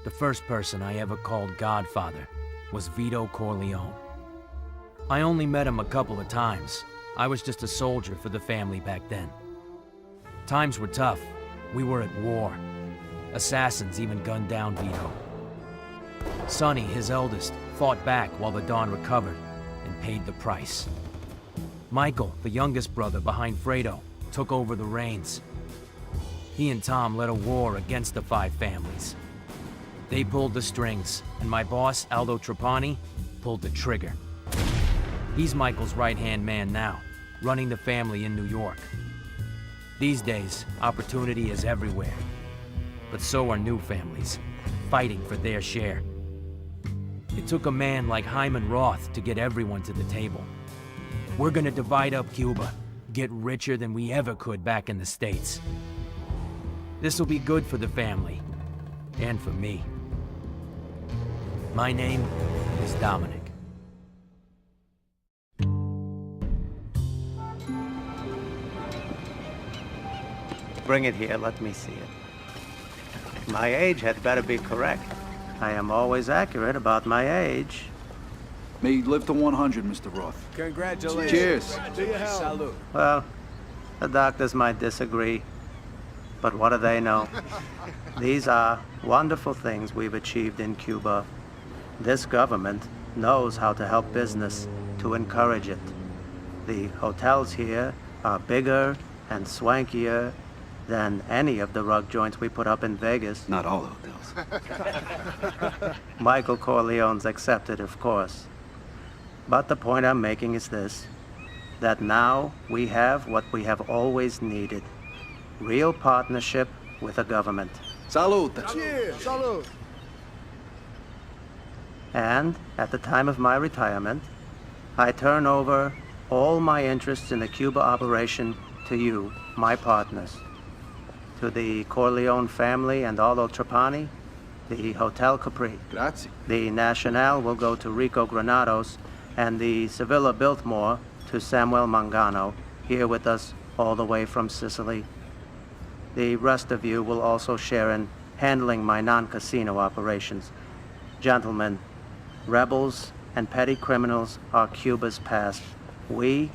The first person I ever called Godfather was Vito Corleone. I only met him a couple of times. I was just a soldier for the family back then. Times were tough. We were at war. Assassins even gunned down Vito. Sonny, his eldest, fought back while the Don recovered and paid the price. Michael, the youngest brother behind Fredo, took over the reins. He and Tom led a war against the five families. They pulled the strings, and my boss, Aldo Trapani, pulled the trigger. He's Michael's right-hand man now, running the family in New York. These days, opportunity is everywhere. But so are new families, fighting for their share. It took a man like Hyman Roth to get everyone to the table. We're gonna divide up Cuba, get richer than we ever could back in the States. This'll be good for the family, and for me. My name is Dominic. Bring it here, let me see it. My age had better be correct. I am always accurate about my age. May you live to 100, Mr. Roth. Congratulations. Cheers. To your health. Salute. Well, the doctors might disagree, but what do they know? These are wonderful things we've achieved in Cuba. This government knows how to help business, to encourage it. The hotels here are bigger and swankier than any of the rug joints we put up in Vegas. Not all hotels. Michael Corleone's accepted, of course. But the point I'm making is this, that now we have what we have always needed. Real partnership with the government. Salute. Cheers. Salute. And at the time of my retirement, I turn over all my interests in the Cuba operation to you, my partners. To the Corleone family and Aldo Trapani, the Hotel Capri. Grazie. The Nacional will go to Rico Granados, and the Sevilla Biltmore to Samuel Mangano, here with us all the way from Sicily. The rest of you will also share in handling my non-casino operations. Gentlemen, rebels and petty criminals are Cuba's past. We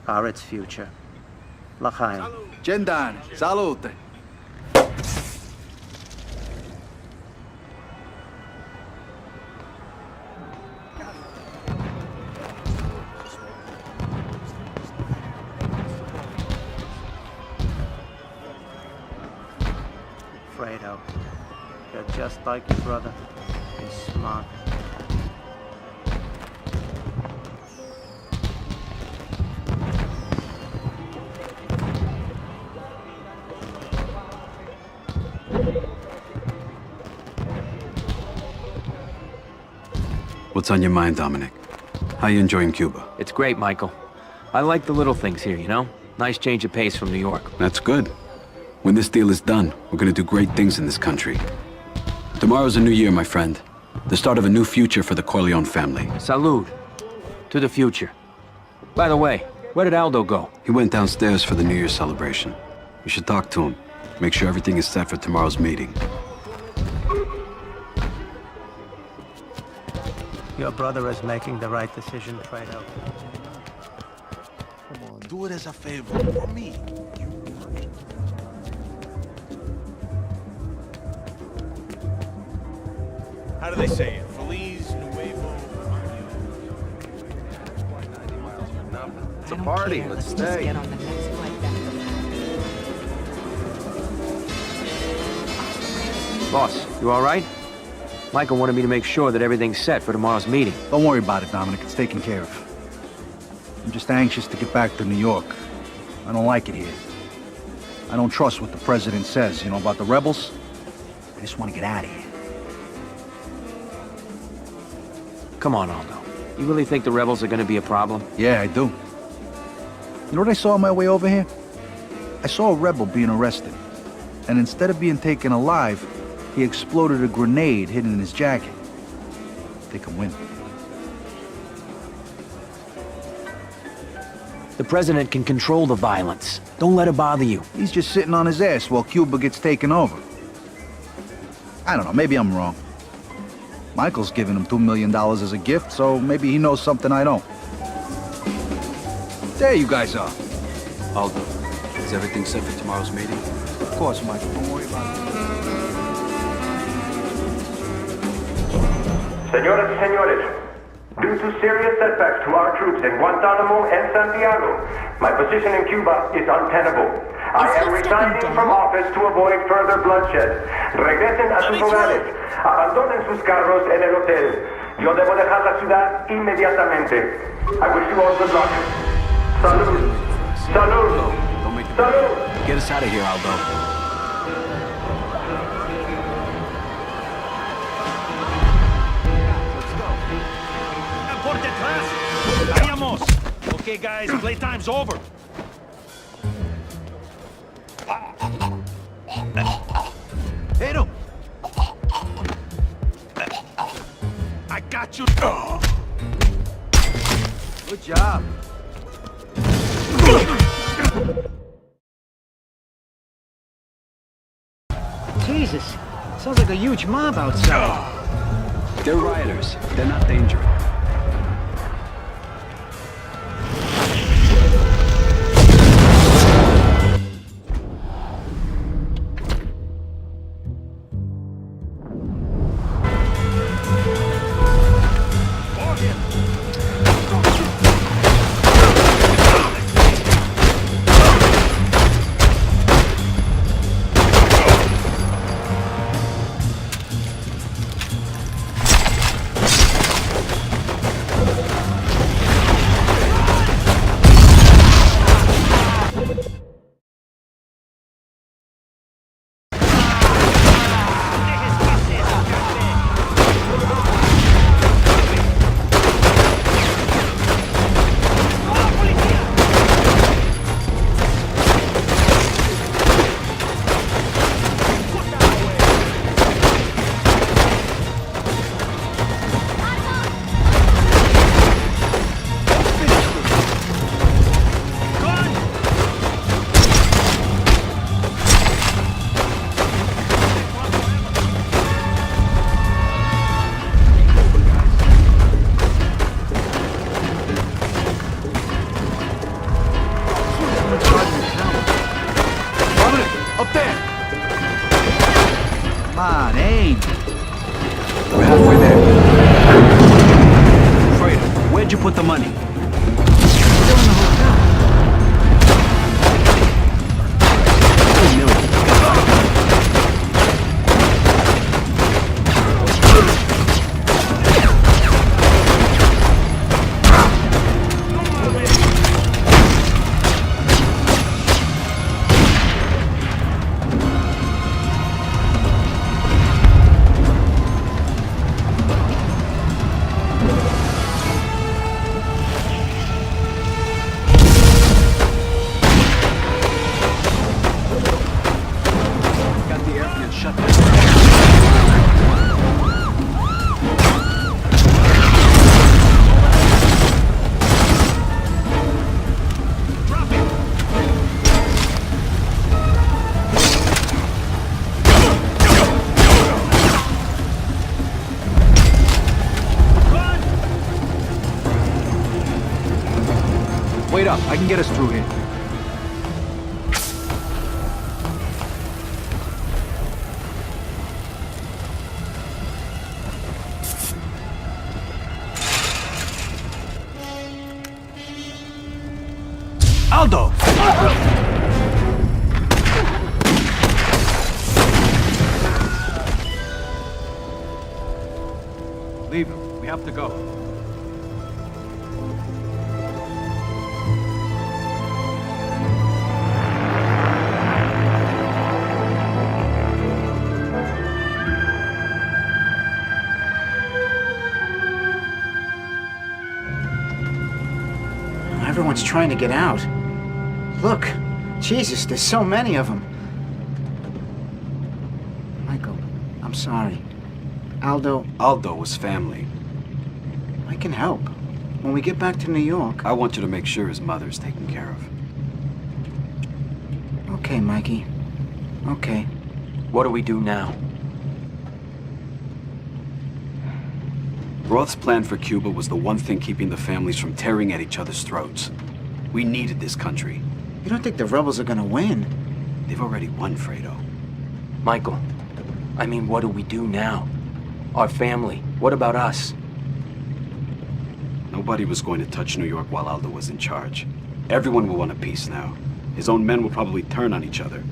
are its future. L'chaim. Gendan. Salute. Fredo, you're just like your brother. He's smart. What's on your mind, Dominic? How you enjoying Cuba? It's great, Michael. I like the little things here, you know? Nice change of pace from New York. That's good. When this deal is done, we're gonna do great things in this country. Tomorrow's a new year, my friend. The start of a new future for the Corleone family. Salud. To the future. By the way, where did Aldo go? He went downstairs for the New Year's celebration. You should talk to him. Make sure everything is set for tomorrow's meeting. Your brother is making the right decision, Fredo. Come on, do it as a favor for me. How do they say it? Feliz Nuevo. It's a party. Let's stay. Get on the next flight back. Boss, you all right? Michael wanted me to make sure that everything's set for tomorrow's meeting. Don't worry about it, Dominic. It's taken care of. I'm just anxious to get back to New York. I don't like it here. I don't trust what the president says, you know, about the rebels. I just want to get out of here. Come on, Aldo. You really think the rebels are gonna be a problem? Yeah, I do. You know what I saw on my way over here? I saw a rebel being arrested. And instead of being taken alive, he exploded a grenade hidden in his jacket. They can win. The president can control the violence. Don't let it bother you. He's just sitting on his ass while Cuba gets taken over. I don't know, maybe I'm wrong. Michael's giving him $2 million as a gift, so maybe he knows something I don't. There you guys are. Aldo, is everything set for tomorrow's meeting? Of course, Michael. Don't worry about it. Señoras y señores, due to serious setbacks to our troops in Guantanamo and Santiago, my position in Cuba is untenable. I am resigning from office to avoid further bloodshed. Regresen a sus hogares. Abandonen sus carros en el hotel. Yo debo dejar la ciudad inmediatamente. I wish you all good luck. Salud. Salud. Don't make the Salud. Get us out of here, Aldo. Por detrás. Vayamos. Okay, guys, playtime's over. Hit him. I got you. Good job. Jesus, sounds like a huge mob outside. They're rioters. They're not dangerous. Up there! Come on, aim! We're halfway there. Fredo, where'd you put the money? Still in the hotel. Wait up, I can get us through here. Aldo! Leave him. We have to go. Everyone's trying to get out. Look, Jesus, there's so many of them. Michael, I'm sorry. Aldo, Aldo was family. I can help. When we get back to New York... I want you to make sure his mother's taken care of. Okay, Mikey. Okay. What do we do now? Roth's plan for Cuba was the one thing keeping the families from tearing at each other's throats. We needed this country. You don't think the rebels are gonna win? They've already won, Fredo. Michael, I mean, what do we do now? Our family, what about us? Nobody was going to touch New York while Aldo was in charge. Everyone will want a peace now. His own men will probably turn on each other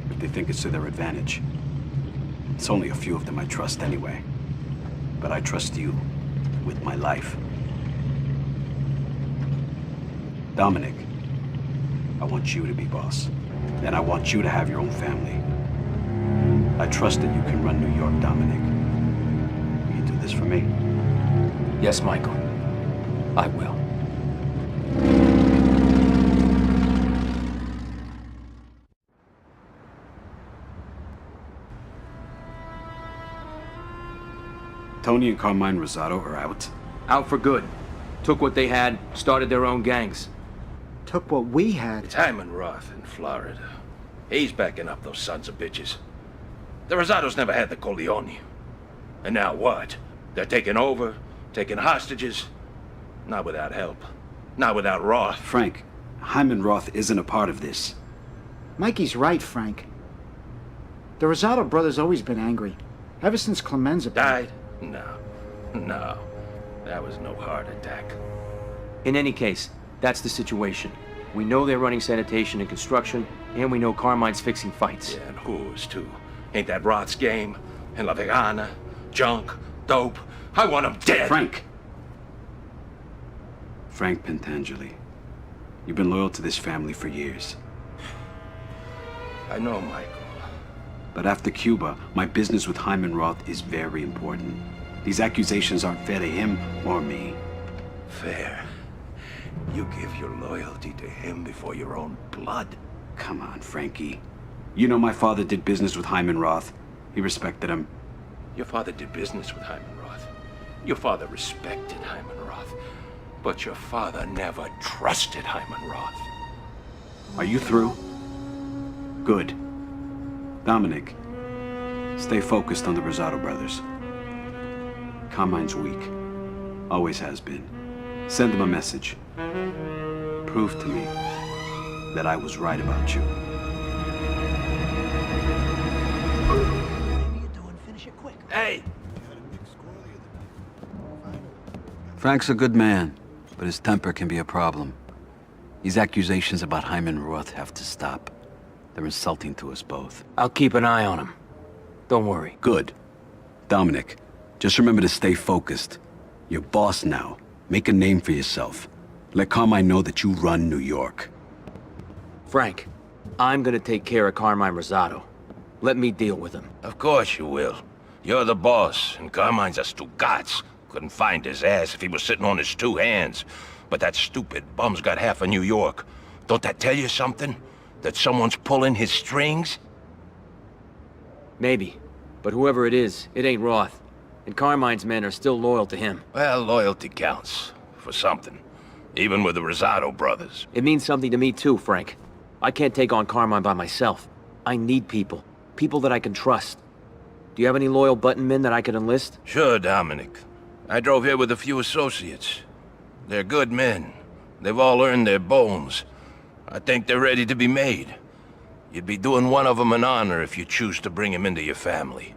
if they think it's to their advantage. It's only a few of them I trust anyway. But I trust you with my life. Dominic, I want you to be boss. And I want you to have your own family. I trust that you can run New York, Dominic. Will you do this for me? Yes, Michael. I will. Tony and Carmine Rosado are out. Out for good. Took what they had, started their own gangs. Took what we had. It's Hyman Roth in Florida. He's backing up those sons of bitches. The Rosados never had the Corleone. And now what? They're taking over, taking hostages. Not without help. Not without Roth. Frank, Hyman Roth isn't a part of this. Mikey's right, Frank. The Rosado brothers always been angry. Ever since Clemenza Died? No. That was no heart attack. In any case, that's the situation. We know they're running sanitation and construction, and we know Carmine's fixing fights. Yeah, and who's too? Ain't that Roth's game? And La Vegana? Junk? Dope? I want him dead! Frank! Frank Pentangeli. You've been loyal to this family for years. I know, Michael. But after Cuba, my business with Hyman Roth is very important. These accusations aren't fair to him or me. Fair? You give your loyalty to him before your own blood? Come on, Frankie. You know my father did business with Hyman Roth. He respected him. Your father did business with Hyman Roth. Your father respected Hyman Roth. But your father never trusted Hyman Roth. Are you through? Good. Dominic, stay focused on the Rosado brothers. Carmine's weak. Always has been. Send him a message. Prove to me that I was right about you. Hey! Frank's a good man, but his temper can be a problem. These accusations about Hyman Roth have to stop. They're insulting to us both. I'll keep an eye on him. Don't worry. Good. Dominic, just remember to stay focused. You're boss now. Make a name for yourself. Let Carmine know that you run New York. Frank, I'm gonna take care of Carmine Rosado. Let me deal with him. Of course you will. You're the boss, and Carmine's a Stugatz. Couldn't find his ass if he was sitting on his two hands. But that stupid bum's got half of New York. Don't that tell you something? That someone's pulling his strings? Maybe. But whoever it is, it ain't Roth. And Carmine's men are still loyal to him. Well, loyalty counts. For something. Even with the Rosado brothers. It means something to me too, Frank. I can't take on Carmine by myself. I need people. People that I can trust. Do you have any loyal button men that I could enlist? Sure, Dominic. I drove here with a few associates. They're good men. They've all earned their bones. I think they're ready to be made. You'd be doing one of them an honor if you choose to bring him into your family.